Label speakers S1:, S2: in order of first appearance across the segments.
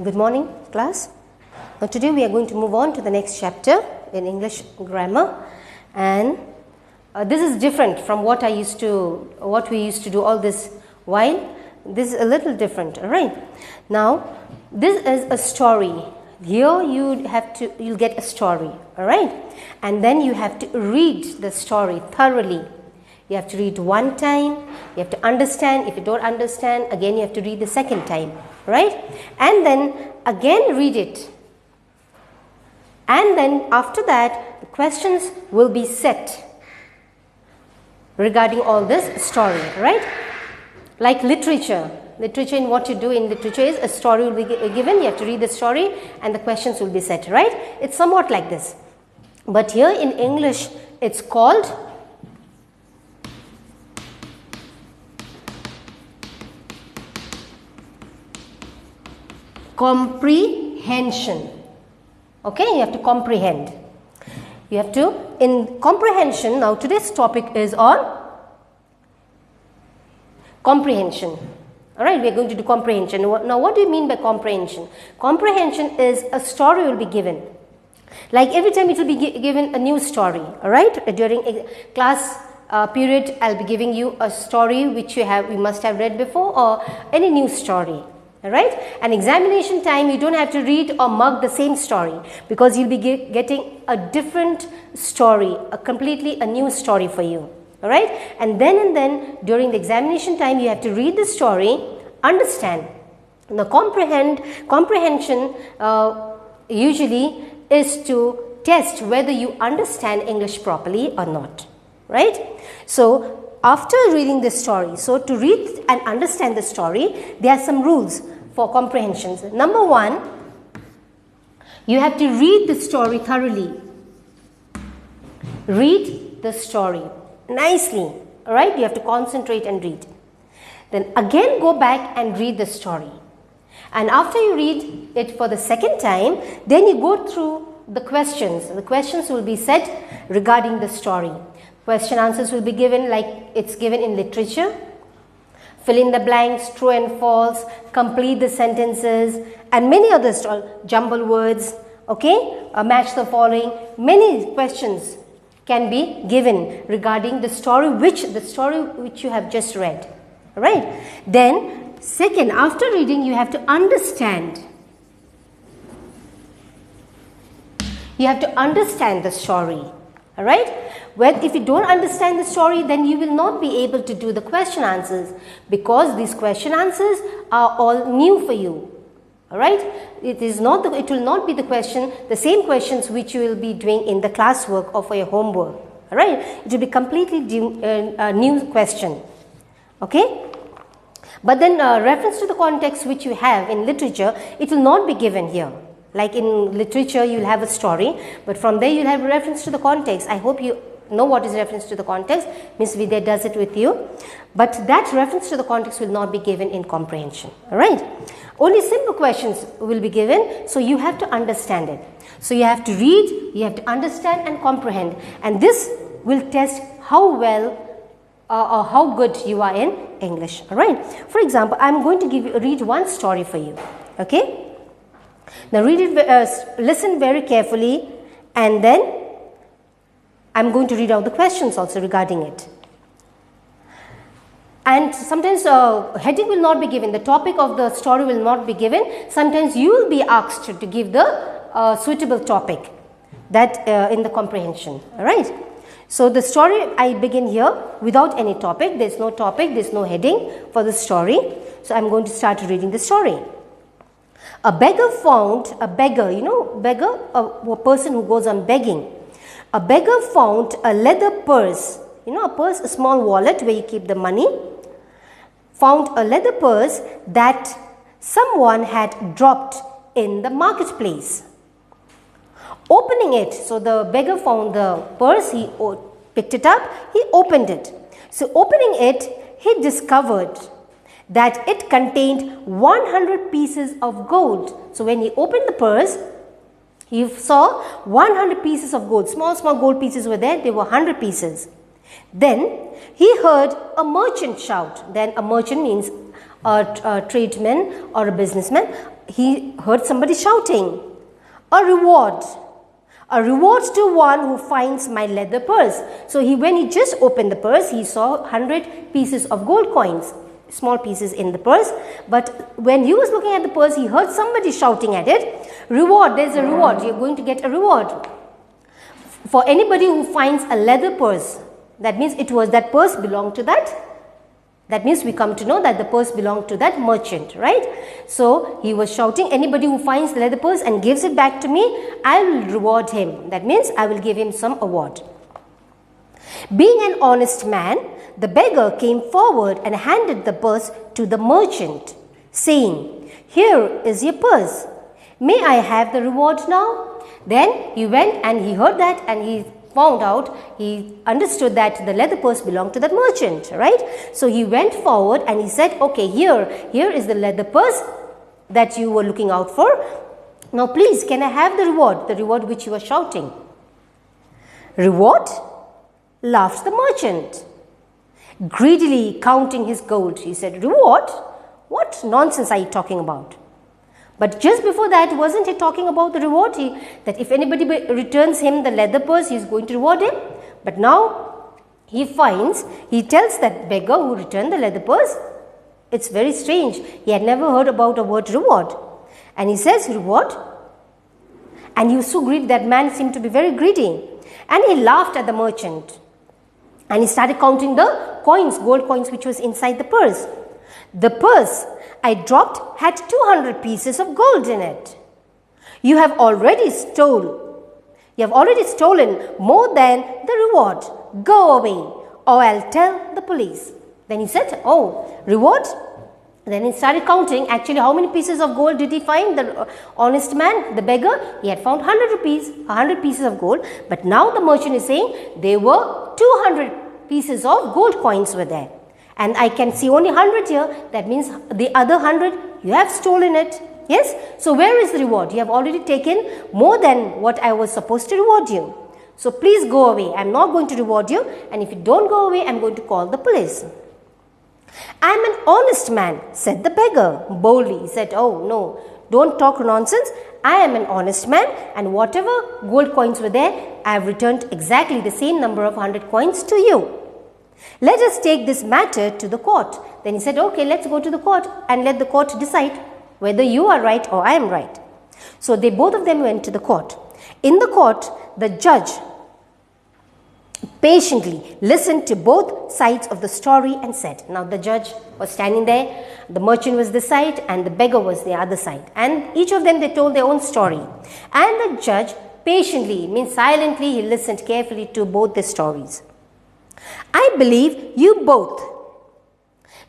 S1: Good morning, class. Now today we are going to move on to the next chapter in English grammar, and this is different from what we used to do all this while. This is a little different. All right. Now this is a story. Here you'll get a story. All right, and then you have to read the story thoroughly. You have to read one time. You have to understand. If you don't understand, again you have to read the second time. Right? And then again read it. And then after that, the questions will be set regarding all this story. Right? Like literature. Literature, in what you do in literature is a story will be given. You have to read the story and the questions will be set. Right? It's somewhat like this. But here in English, it's called comprehension. Okay, you have to comprehend. You have to, in comprehension, now today's topic is on comprehension. Alright, we are going to do comprehension. Now, what do you mean by comprehension? Comprehension is a story will be given. Like every time it will be given a new story. Alright, during a class period, I'll be giving you a story which you must have read before, or any new story. Alright, and examination time you don't have to read or mark the same story, because you'll be getting a different story, a new story for you. Alright, and then during the examination time you have to read the story, understand. Now comprehension usually is to test whether you understand English properly or not. Right? So after reading the story, so to read and understand the story, there are some rules for comprehensions. Number one, you have to read the story thoroughly. Read the story nicely. Alright, you have to concentrate and read. Then again go back and read the story. And after you read it for the second time, then you go through the questions. The questions will be set regarding the story. Question answers will be given like it's given in literature. Fill in the blanks, true and false, complete the sentences, and many others, jumble words, okay, match the following. Many questions can be given regarding the story which you have just read. Right? Then, second, after reading, you have to understand. You have to understand the story. Alright? Well, if you don't understand the story, then you will not be able to do the question answers, because these question answers are all new for you. Alright? It will not be the same questions which you will be doing in the classwork or for your homework. Alright? It will be completely new question. Okay? But then reference to the context which you have in literature, it will not be given here. Like in literature, you will have a story, but from there you will have a reference to the context. I hope you know what is reference to the context. Miss Vidya does it with you. But that reference to the context will not be given in comprehension. Alright? Only simple questions will be given, so you have to understand it. So you have to read, you have to understand and comprehend. And this will test how well or how good you are in English. Alright? For example, I am going to read one story for you. Okay? Now read it, listen very carefully, and then I'm going to read out the questions also regarding it. And sometimes heading will not be given, the topic of the story will not be given. Sometimes you will be asked to give the suitable topic that in the comprehension. Alright. So the story, I begin here without any topic. There is no topic, there is no heading for the story. So I'm going to start reading the story. A beggar found a person who goes on begging. A beggar found a leather purse, a purse, a small wallet where you keep the money. Found a leather purse that someone had dropped in the marketplace. Opening it, so the beggar found the purse, he picked it up, he opened it. So opening it, he discovered that it contained 100 pieces of gold. So when he opened the purse, he saw 100 pieces of gold. Small gold pieces were there. They were 100 pieces. Then he heard a merchant shout. Then a merchant means a tradesman or a businessman, he heard somebody shouting, a reward to one who finds my leather purse. So when he just opened the purse, he saw 100 pieces of gold coins, small pieces in the purse. But when he was looking at the purse, he heard somebody shouting at it, reward, there's a reward, you're going to get a reward for anybody who finds a leather purse. That means that purse belonged to that means we come to know that the purse belonged to that merchant, right? So he was shouting, anybody who finds the leather purse and gives it back to me, I will reward him. That means I will give him some award. Being an honest man, the beggar came forward and handed the purse to the merchant, saying, here is your purse. May I have the reward now? Then he went and he heard that, and he understood that the leather purse belonged to that merchant, right? So he went forward and he said, okay, here is the leather purse that you were looking out for. Now please, can I have the reward which you were shouting? Reward? Laughed the merchant, greedily counting his gold. He said, reward? What nonsense are you talking about? But just before that, wasn't he talking about the reward? That if anybody returns him the leather purse, he is going to reward him. But now he tells that beggar who returned the leather purse, it's very strange. He had never heard about a word reward. And he says, reward? And he was so greedy, that man seemed to be very greedy. And he laughed at the merchant. And he started counting the coins, gold coins, which was inside the purse. The purse I dropped had 200 pieces of gold in it. You have already stolen more than the reward. Go away, or I'll tell the police. Then he said, oh, reward? Then he started counting. Actually, how many pieces of gold did he find? The honest man, the beggar, he had found 100 pieces of gold. But now the merchant is saying there were 200 pieces of gold coins were there. And I can see only 100 here. That means the other 100, you have stolen it. Yes? So where is the reward? You have already taken more than what I was supposed to reward you. So please go away. I am not going to reward you. And if you don't go away, I am going to call the police. I am an honest man, said the beggar boldly. He said, oh no, don't talk nonsense. I am an honest man, and whatever gold coins were there, I have returned exactly the same number of 100 coins to you. Let us take this matter to the court. Then he said, okay, let's go to the court and let the court decide whether you are right or I am right. So both of them went to the court. In the court, the judge patiently listened to both sides of the story and said, now the judge was standing there, the merchant was this side and the beggar was the other side. And each of them, they told their own story. And the judge patiently, means silently, he listened carefully to both their stories. I believe you both.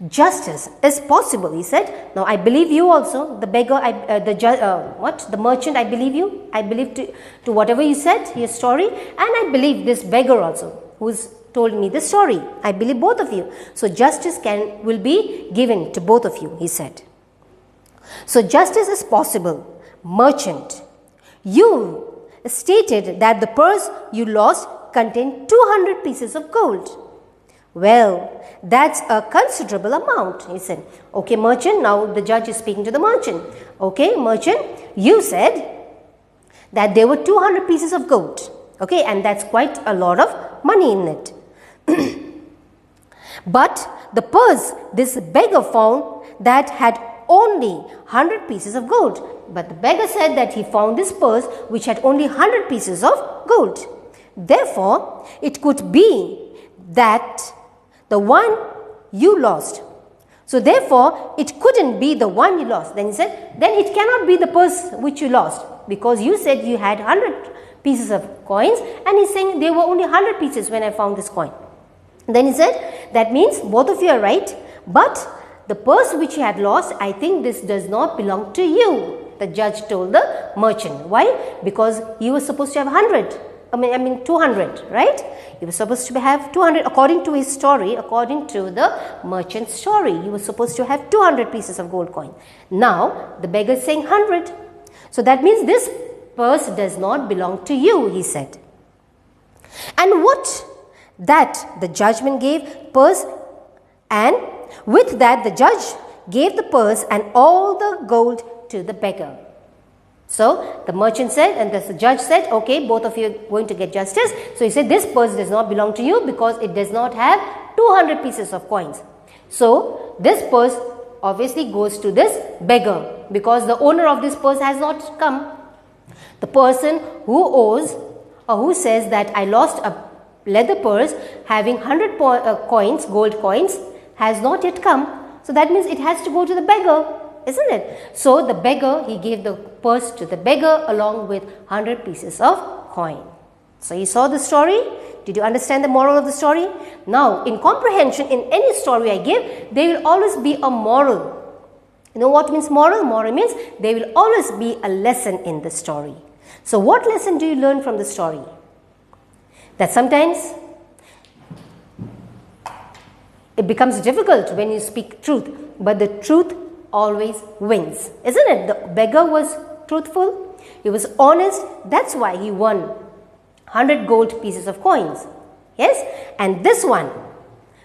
S1: Justice is possible, he said. Now I believe you also. The beggar, the merchant, I believe you. I believe to whatever you said, your story. And I believe this beggar also, who's told me the story. I believe both of you. So justice will be given to both of you, he said. So justice is possible. Merchant, you stated that the purse you lost contained 200 pieces of gold. Well, that's a considerable amount, he said. Okay, merchant, now the judge is speaking to the merchant. Okay, merchant, you said that there were 200 pieces of gold. Okay, and that's quite a lot of money in it. But the purse this beggar found that had only 100 pieces of gold. But the beggar said that he found this purse which had only 100 pieces of gold. Therefore, it could be that the one you lost. So therefore, it couldn't be the one you lost. Then he said, then it cannot be the purse which you lost, because you said you had 100 pieces of coins, and he's saying there were only 100 pieces when I found this coin. Then he said, that means both of you are right, but the purse which you had lost, I think this does not belong to you. The judge told the merchant. Why? Because he was supposed to have 100. I mean 200, right? He was supposed to have 200 according to his story, according to the merchant's story. He was supposed to have 200 pieces of gold coin. Now, the beggar is saying 100. So that means this purse does not belong to you, he said. And what that the judgment gave purse, and with that the judge gave the purse and all the gold to the beggar. So the merchant said, and the judge said, okay, both of you are going to get justice. So he said, this purse does not belong to you because it does not have 200 pieces of coins. So this purse obviously goes to this beggar because the owner of this purse has not come. The person who owes or who says that I lost a leather purse having 100 coins, gold coins, has not yet come. So that means it has to go to the beggar, isn't it? So the beggar, he gave the purse to the beggar along with 100 pieces of coin. So you saw the story. Did you understand the moral of the story? Now in comprehension, in any story I give, there will always be a moral. You know what means moral? Moral means there will always be a lesson in the story. So what lesson do you learn from the story? That sometimes it becomes difficult when you speak truth, but the truth always wins, isn't it? The beggar was truthful, he was honest, that's why he won 100 gold pieces of coins. Yes, and this one,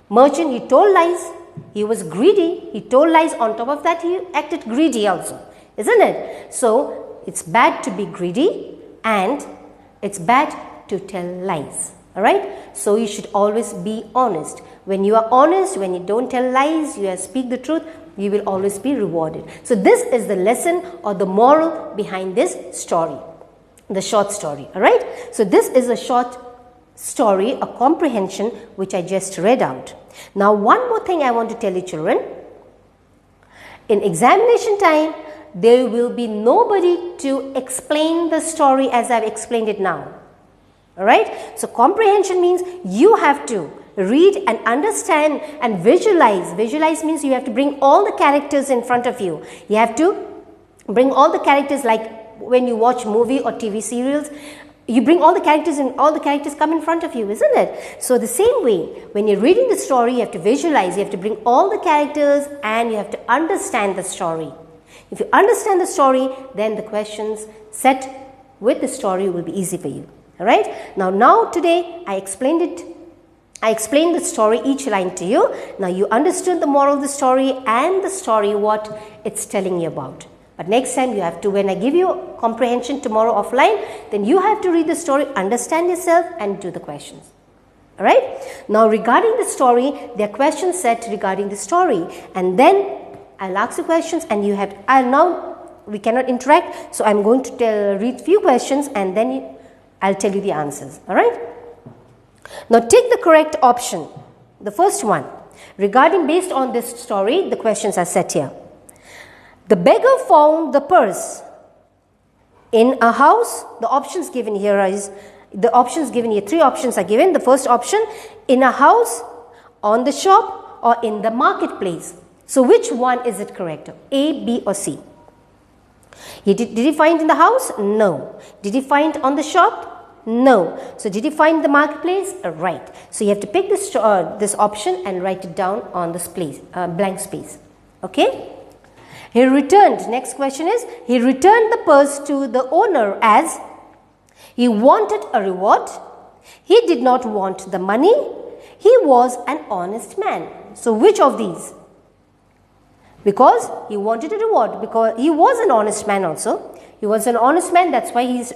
S1: merchant, he told lies, he was greedy, he told lies, on top of that he acted greedy also, isn't it? So it's bad to be greedy and it's bad to tell lies. Alright, so you should always be honest. When you are honest, when you don't tell lies, you speak the truth, you will always be rewarded. So this is the lesson or the moral behind this story, the short story. Alright, so this is a short story, a comprehension which I just read out. Now one more thing I want to tell you children. In examination time, there will be nobody to explain the story as I have explained it now. Alright, so comprehension means you have to read and understand and visualize. Visualize means you have to bring all the characters in front of you. You have to bring all the characters, like when you watch movie or TV serials, you bring all the characters and all the characters come in front of you, isn't it? So the same way, when you're reading the story, you have to visualize, you have to bring all the characters and you have to understand the story. If you understand the story, then the questions set with the story will be easy for you. Alright, now today I explained it. I explained the story, each line to you. Now you understood the moral of the story and the story, what it's telling you about. But next time you have to, when I give you comprehension tomorrow offline, then you have to read the story, understand yourself and do the questions. Alright, now regarding the story, there are questions set regarding the story, and then I'll ask the questions and you have, now we cannot interact, so I'm going to read few questions and then I'll tell you the answers. Alright. Now take the correct option. The first one. Regarding, based on this story, the questions are set here. The beggar found the purse in a house. The options given here is, the options given here, 3 options are given. The first option, in a house, on the shop, or in the marketplace. So which one is it correct? A, B or C? Did he find in the house? No. Did he find on the shop? No. So did you find the marketplace? Right. So you have to pick this option and write it down on this place, blank space. Okay. He returned. Next question is, he returned the purse to the owner as he wanted a reward. He did not want the money. He was an honest man. So which of these? Because he wanted a reward, because he was an honest man also. He was an honest man, that's why he's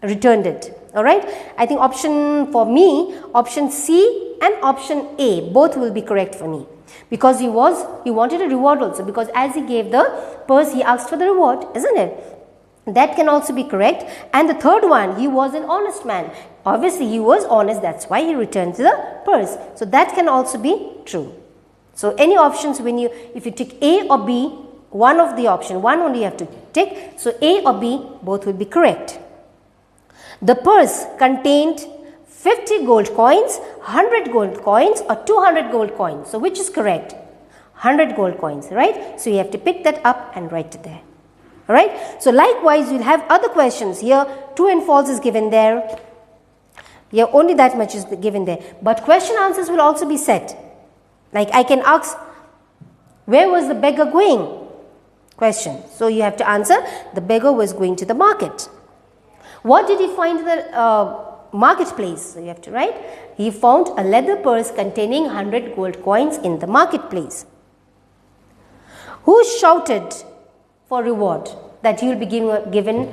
S1: returned it. Alright, I think option for me, option C and option A, both will be correct for me. Because he wanted a reward also, because as he gave the purse, he asked for the reward, isn't it? That can also be correct. And the third one, he was an honest man. Obviously, he was honest, that's why he returned the purse. So that can also be true. So any options, if you tick A or B, one of the option, one only you have to tick. So A or B, both will be correct. The purse contained 50 gold coins, 100 gold coins or 200 gold coins. So which is correct? 100 gold coins, right? So you have to pick that up and write it there. Alright. So likewise, you'll have other questions. Here, true and false is given there. Here, only that much is given there. But question answers will also be set. Like I can ask, where was the beggar going? Question. So you have to answer, the beggar was going to the market. What did he find in the marketplace? So you have to write, he found a leather purse containing 100 gold coins in the marketplace. Who shouted for reward? That you'll be given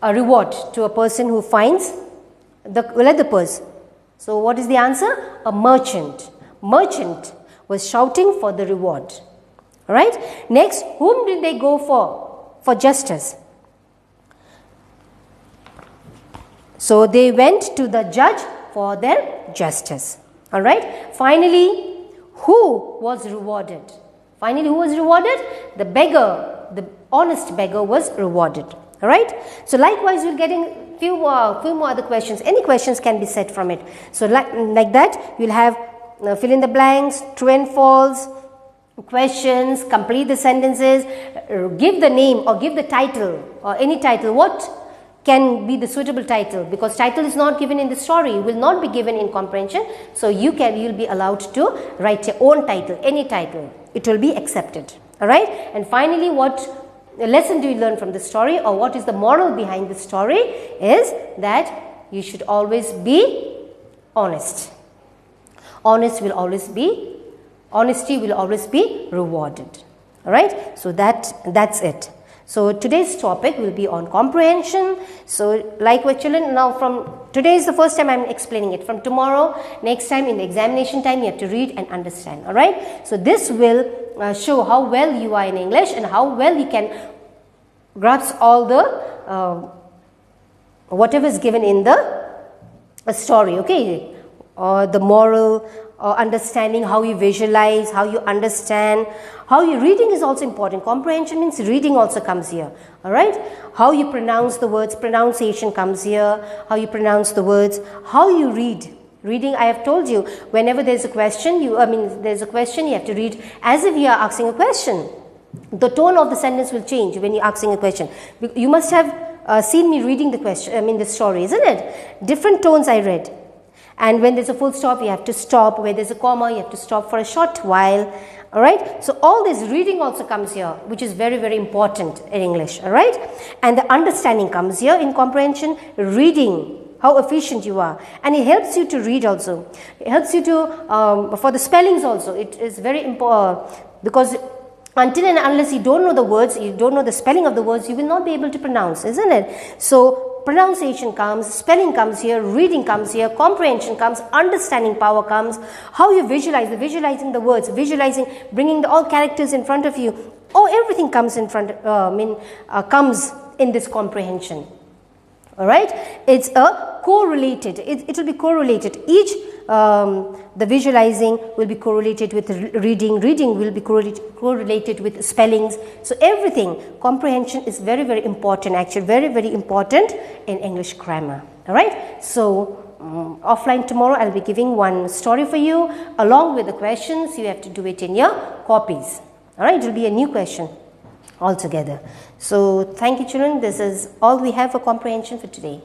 S1: a reward to a person who finds the leather purse. So what is the answer? A merchant. Merchant was shouting for the reward. All right. Next, whom did they go for? For justice. So they went to the judge for their justice. All right. Finally, who was rewarded? Finally, who was rewarded? The beggar, the honest beggar was rewarded. All right. So likewise, we're getting few more other questions. Any questions can be set from it. So like that, you'll have fill in the blanks, true and false, questions, complete the sentences, give the name or give the title or any title. What can be the suitable title? Because title is not given in the story, will not be given in comprehension. So you'll be allowed to write your own title, any title. It will be accepted. All right. And finally, what lesson do you learn from the story, or what is the moral behind the story, is that you should always be honest. Honesty will always be rewarded. All right. So that's it. So today's topic will be on comprehension. So like what children, now from today is the first time I am explaining it. From tomorrow, next time in the examination time, you have to read and understand. All right. So this will show how well you are in English and how well you can grasp all the whatever is given in the story. Okay. The moral, understanding, how you visualize, how you understand, how your reading is also important. Comprehension means reading also comes here. All right. How you pronounce the words, pronunciation comes here. How you pronounce the words, how you read. Reading, I have told you, whenever there's a question, you have to read as if you are asking a question. The tone of the sentence will change when you're asking a question. You must have seen me reading the story, isn't it? Different tones I read. And when there's a full stop, you have to stop. Where there's a comma, you have to stop for a short while. All right. So all this reading also comes here, which is very, very important in English. All right. And the understanding comes here in comprehension. Reading, how efficient you are, and it helps you to read also. It helps you to for the spellings also. It is very important because until and unless you don't know the words, you don't know the spelling of the words, you will not be able to pronounce, isn't it? So pronunciation comes, spelling comes here, reading comes here, comprehension comes, understanding power comes, how you visualize, visualizing the words, visualizing, bringing all characters in front of you. Everything comes comes in this comprehension. All right, it's a correlated. It will be correlated. Each the visualizing will be correlated with reading. Reading will be correlated with spellings. So everything, comprehension is very, very important. Actually, very, very important in English grammar. All right. So offline tomorrow, I'll be giving one story for you along with the questions. You have to do it in your copies. All right. It will be a new question altogether. So thank you, children. This is all we have for comprehension for today.